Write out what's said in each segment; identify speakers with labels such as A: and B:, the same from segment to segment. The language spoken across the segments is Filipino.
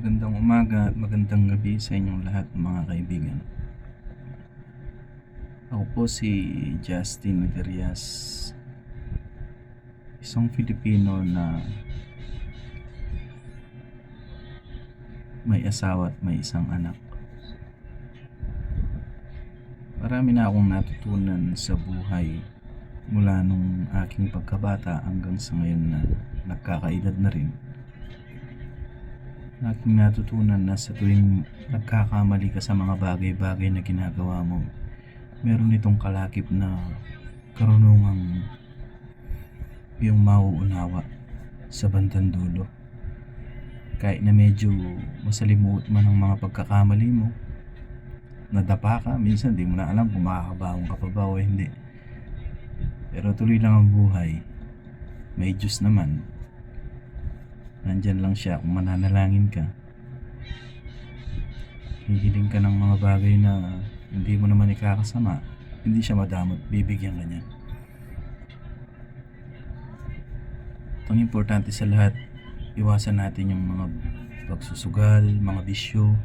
A: Magandang umaga at magandang gabi sa inyong lahat mga kaibigan. Ako po si Justin Materias, isang Filipino na may asawa at may isang anak. Marami na akong natutunan sa buhay mula nung aking pagkabata hanggang sa ngayon na nagkakaedad na rin. Aking natutunan na sa tuwing nagkakamali ka sa mga bagay-bagay na ginagawa mo, meron itong kalakip na karunungang yung mauunawa sa bandang dulo. Kahit na medyo masalimuot man ang mga pagkakamali mo, nadapa ka, minsan di mo na alam kung makakabaon ka pa ba o hindi. Pero tuloy lang ang buhay. May Diyos naman. Nandyan lang siya kung mananalangin ka. Hihiling ka ng mga bagay na hindi mo naman ikakasama, hindi siya madamot, bibigyan ka niya. Ang importante sa lahat, iwasan natin yung mga pagsusugal, mga bisyo.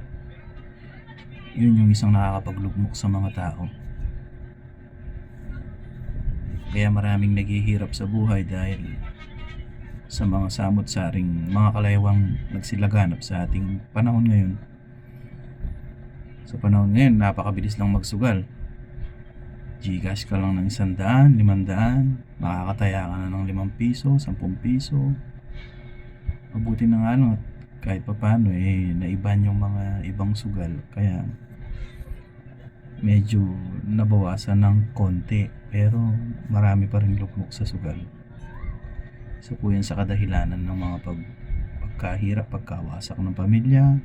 A: Yun yung isang nakakapaglugmok sa mga tao. Kaya maraming naghihirap sa buhay dahil sa mga samot-saring mga kalaywang nagsilaganap sa ating panahon ngayon. Sa panahon ngayon, napakabilis lang magsugal. Gcash ka lang ng 100, 500, makakataya ka na ng 5 piso, 10 piso. Mabuti na nga lang at kahit pa paano naiban yung mga ibang sugal. Kaya medyo nabawasan ng konti, pero marami pa rin lugmok sa sugal. Isa po yan sa kadahilanan ng mga pagkahirap, pagkawasak ng pamilya.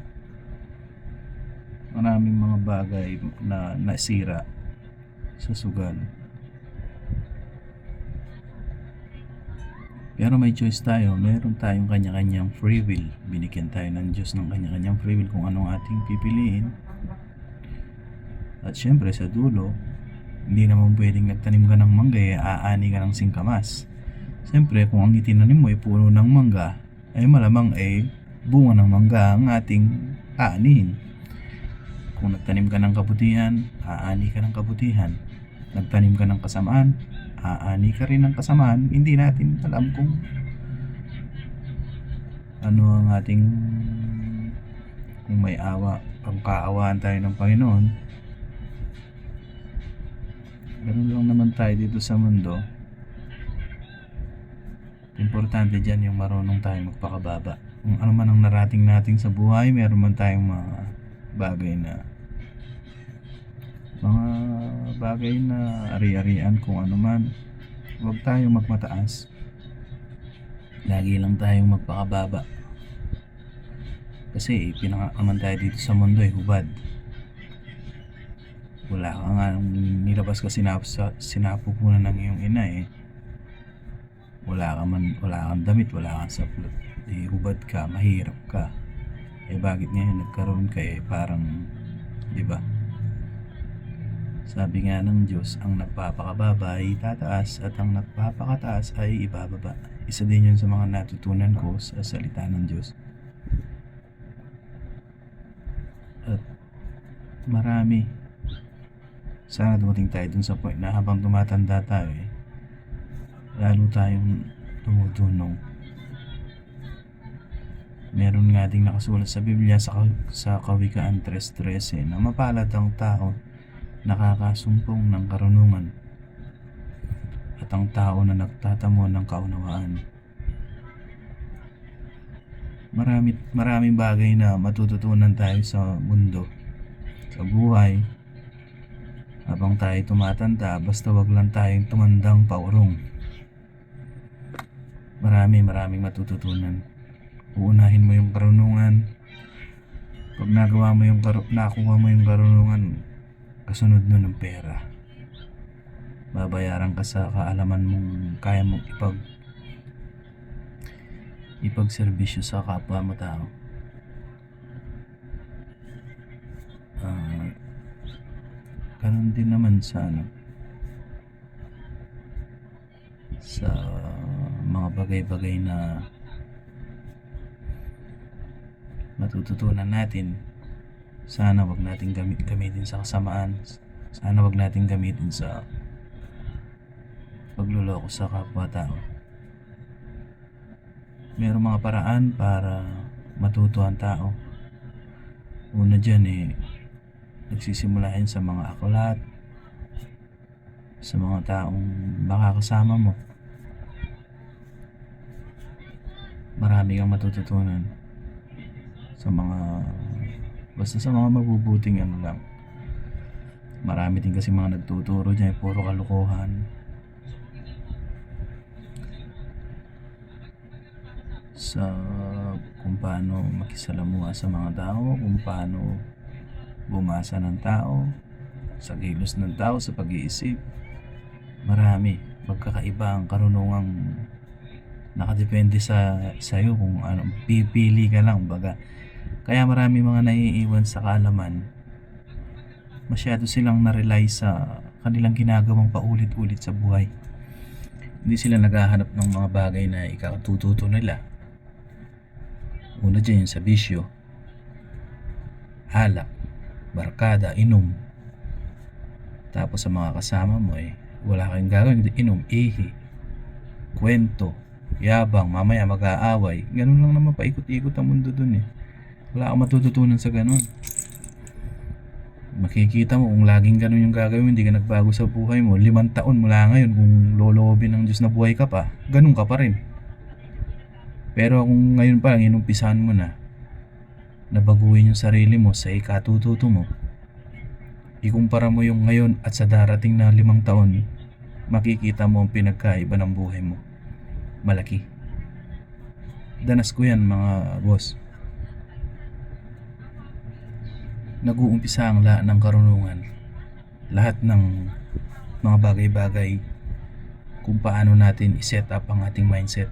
A: Maraming mga bagay na nasira sa sugal. Pero may choice tayo. Meron tayong kanya-kanyang free will. Binigyan tayo ng Diyos ng kanya-kanyang free will kung anong ating pipiliin. At syempre sa dulo, hindi naman pwedeng nagtanim ka ng mangga aani ka ng singkamas. Siyempre kung ang itinanim mo ay puno ng mangga, ay malamang bunga ng mangga ang ating aanihin. Kung nagtanim ka ng kabutihan, aani ka ng kabutihan. Nagtanim ka ng kasamaan, aani ka rin ng kasamaan. Hindi natin alam kung ano ang ating, kung may pangkaawaan tayo ng Panginoon. Ganun lang naman tayo dito sa mundo. Importante dyan yung marunong tayo magpakababa. Kung ano man ang narating natin sa buhay, meron man tayong mga bagay na ari-arian, kung ano man, huwag tayong magmataas. Lagi lang tayong magpakababa. Kasi pinanganak naman tayo dito sa mundo hubad. Wala ka nga nilabas ka sinapupunan ng iyong ina wala kang damit, wala kang saplot, hubad ka, mahirap ka. Bakit ngayon nagkaroon ka parang, di ba? Sabi nga ng Diyos, ang nagpapakababa ay itataas at ang nagpapakataas ay ibababa. Isa din yun sa mga natutunan ko sa salita ng Diyos. At marami. Sana dumating tayo dun sa point na habang tumatanda tayo lalo tayong tumutulong. Meron nga ding nakasulat sa Biblia sa Kawikaan 3:13 na mapalad ang tao nakakasumpong ng karunungan at ang tao na nagtatamo ng kaunawaan. Maraming bagay na matututunan tayo sa mundo, sa buhay, habang tayo tumatanda. Basta wag lang tayong tumandang paurong. Maraming matututunan. Uunahin mo yung karunungan. Pag nakuha mo yung karunungan, kasunod nun ng pera. Babayaran ka sa kaalaman mong kaya mong ipagserbisyo sa kapwa mo tao. Ganun din naman sa mga bagay-bagay na matututunan natin. Sana wag natin gamitin sa kasamaan. Sana wag natin gamitin sa pagluloko sa kapwa-tao. Mayroong mga paraan para matuto ang tao. Una dyan nagsisimula sa mga aklat, sa mga taong makakasama mo. Marami kang matututunan basta sa mga mabubuting lang. Marami din kasi mga nagtuturo dyan, puro kalokohan. Sa kung paano makisalamuha sa mga tao, kung paano bumasa ng tao, sa kilos ng tao, sa pag-iisip. Marami, magkakaiba ang karunungang nakadepende sa'yo kung ano, pipili ka lang baga. Kaya marami mga naiiwan sa kaalaman. Masyado silang na-rely sa kanilang ginagawang paulit-ulit sa buhay. Hindi sila naghahanap ng mga bagay na ikatututo nila. Una dyan sa bisyo, alak, barkada, inom. Tapos sa mga kasama mo wala kang gagawin, inom, ihi, kwento, yabang, mamaya mag-aaway. Ganun lang naman, paikot-ikot ang mundo dun Wala kang matututunan sa ganun. Makikita mo kung laging ganun yung gagawin, hindi ka nagbago sa buhay mo, 5 taon mula ngayon, kung loloobin ng Diyos na buhay ka pa, ganun ka pa rin. Pero kung ngayon pa lang inumpisahan mo na baguhin yung sarili mo sa ikatututo mo, ikumpara mo yung ngayon at sa darating na 5 taon, makikita mo ang pinagkaiba ng buhay mo. Malaki. Danas ko yan, mga boss. Nag-uumpisa ang lahat ng karunungan, lahat ng mga bagay-bagay, kung paano natin i-set up ang ating mindset.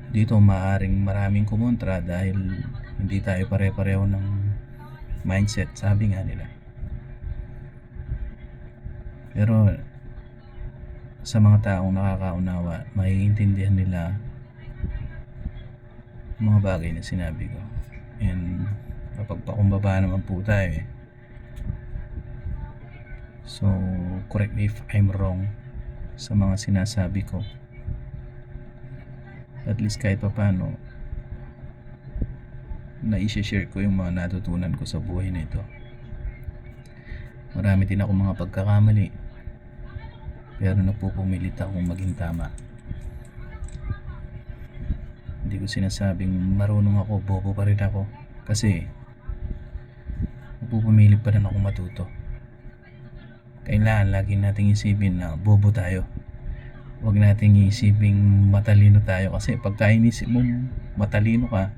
A: Dito maaaring maraming kumontra dahil hindi tayo pare-pareho ng mindset, sabi nga nila. Pero sa mga taong nakakaunawa, maiintindihan nila mga bagay na sinabi ko. And mapagpakumbaba naman po tayo So correct me if I'm wrong sa mga sinasabi ko. At least kahit pa paano na-share ko yung mga natutunan ko sa buhay na ito. Marami din ako mga pagkakamali, pero napupumilit akong maging tama. Hindi ko sinasabing marunong ako, bobo pa rin ako, kasi napupumilit pa rin ako matuto. Kailangan lagi nating isipin na bobo tayo. Huwag nating isiping matalino tayo, kasi pagka inisip mo matalino ka,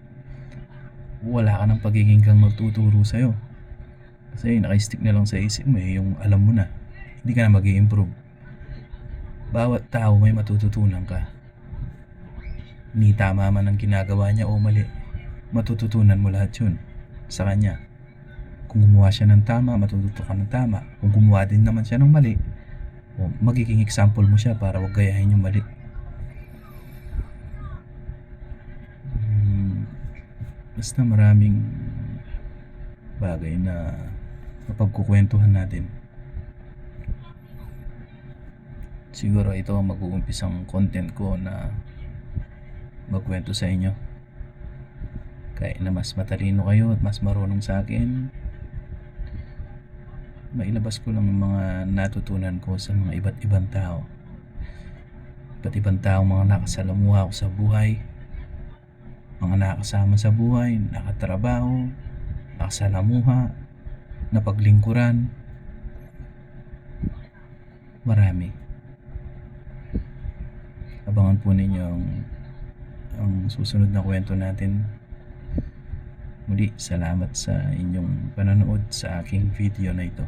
A: wala ka ng pagiging kang magtuturo sa'yo. Kasi naka-stick na lang sa isip mo yung alam mo na. Hindi ka na mag-i-improve. Bawat tao may matututunan ka. Ni tama man ang ginagawa niya o mali, matututunan mo lahat yun sa kanya. Kung gumawa siya ng tama, matututo ka ng tama. Kung gumawa din naman siya ng mali, magiging example mo siya para wag gayahin yung mali. Basta maraming bagay na mapagkukwentuhan natin. Siguro ito ang mag-uumpisang content ko na magkwento sa inyo. Kaya na mas matalino kayo at mas marunong sa akin, mailabas ko lang yung mga natutunan ko sa mga iba't ibang tao. Iba't ibang tao, mga nakasalamuha ko sa buhay, mga nakasama sa buhay, nakatrabaho, nakasalamuha, napaglingkuran. Marami. Abangan po ninyo ang susunod na kwento natin. Muli, salamat sa inyong panonood sa aking video na ito.